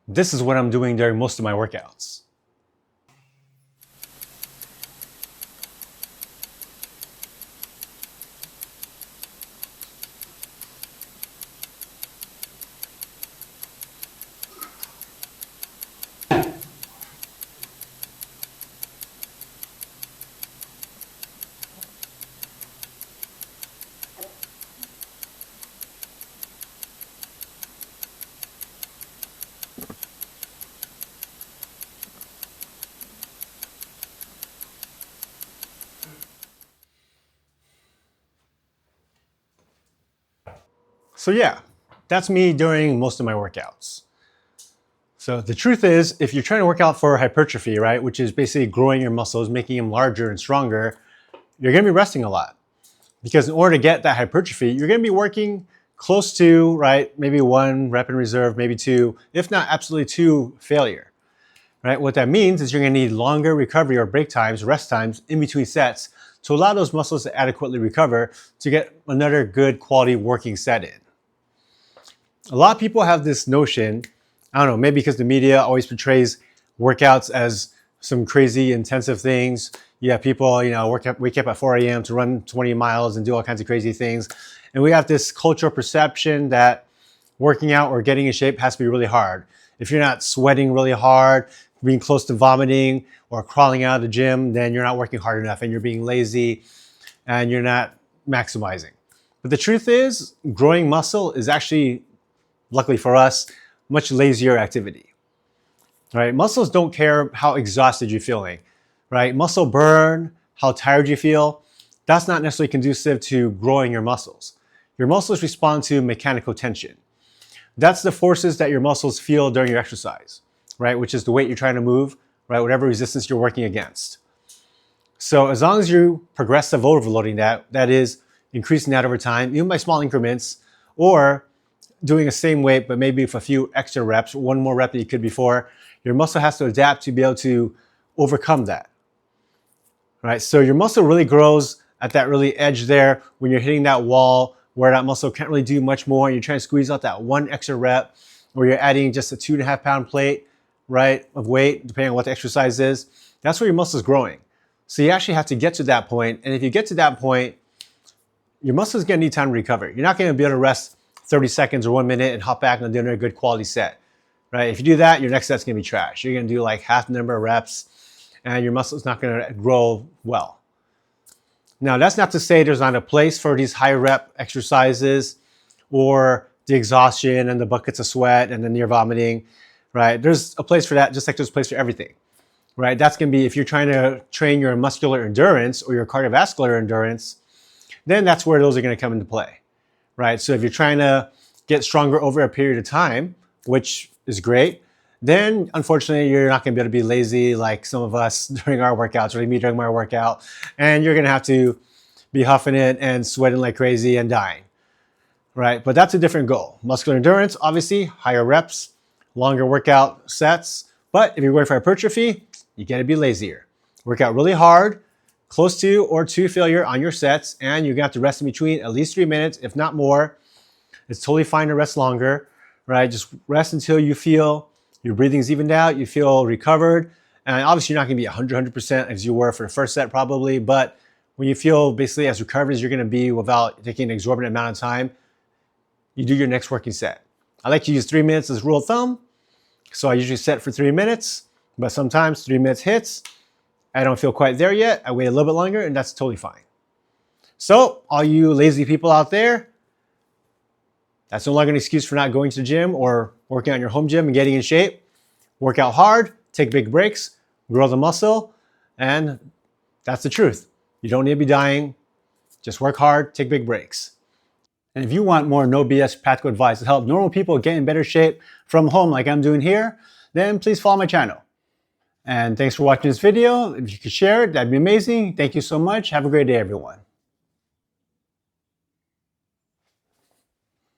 This is what I'm doing during most of my workouts. So yeah, that's me during most of my workouts. So the truth is, if you're trying to work out for hypertrophy, right, which is basically growing your muscles, making them larger and stronger, you're gonna be resting a lot. Because in order to get that hypertrophy, you're gonna be working close to, right, maybe 1 rep in reserve, maybe 2, if not absolutely 2 failure, right? What that means is you're gonna need longer recovery or break times, rest times in between sets to allow those muscles to adequately recover to get another good quality working set in. A lot of people have this notion, I don't know, maybe because the media always portrays workouts as some crazy intensive things. You have people, wake up at 4 a.m. to run 20 miles and do all kinds of crazy things. And we have this cultural perception that working out or getting in shape has to be really hard. If you're not sweating really hard, being close to vomiting or crawling out of the gym, then you're not working hard enough and you're being lazy and you're not maximizing. But the truth is, growing muscle is actually, luckily for us, much lazier activity, right? Muscles don't care how exhausted you're feeling, right? Muscle burn, how tired you feel, that's not necessarily conducive to growing your muscles. Your muscles respond to mechanical tension. That's the forces that your muscles feel during your exercise, right? Which is the weight you're trying to move, right? Whatever resistance you're working against. So as long as you progressive overloading that is increasing that over time, even by small increments, or doing the same weight, but maybe with a few extra reps, 1 more rep than you could before, your muscle has to adapt to be able to overcome that, right? So your muscle really grows at that really edge there when you're hitting that wall where that muscle can't really do much more. You're trying to squeeze out that 1 extra rep, or you're adding just a 2.5 pound plate, right, of weight, depending on what the exercise is. That's where your muscle is growing. So you actually have to get to that point. And if you get to that point, your muscle is going to need time to recover. You're not going to be able to rest 30 seconds or 1 minute and hop back and do another good quality set, right? If you do that, your next set's gonna be trash. You're gonna do like half the number of reps and your muscle's not gonna grow well. Now, that's not to say there's not a place for these high rep exercises or the exhaustion and the buckets of sweat and the near vomiting, right? There's a place for that, just like there's a place for everything, right? That's gonna be, if you're trying to train your muscular endurance or your cardiovascular endurance, then that's where those are gonna come into play. Right? So if you're trying to get stronger over a period of time, which is great, then unfortunately you're not going to be able to be lazy like some of us during our workouts, or me during my workout, and you're going to have to be huffing it and sweating like crazy and dying, right? But that's a different goal. Muscular endurance, obviously, higher reps, longer workout sets, but if you're going for hypertrophy, you got to be lazier. Work out really hard, close to or to failure on your sets, and you're gonna have to rest in between at least 3 minutes, if not more. It's totally fine to rest longer, right? Just rest until you feel your breathing's evened out, you feel recovered. And obviously you're not gonna be 100% as you were for the first set probably, but when you feel basically as recovered as you're gonna be without taking an exorbitant amount of time, you do your next working set. I like to use 3 minutes as rule of thumb. So I usually set for 3 minutes, but sometimes 3 minutes hits, I don't feel quite there yet. I wait a little bit longer and that's totally fine. So all you lazy people out there, that's no longer an excuse for not going to the gym or working on your home gym and getting in shape. Work out hard, take big breaks, grow the muscle, and that's the truth. You don't need to be dying. Just work hard, take big breaks. And if you want more no BS practical advice to help normal people get in better shape from home like I'm doing here, then please follow my channel. And thanks for watching this video. If you could share it, that'd be amazing. Thank you so much. Have a great day, everyone.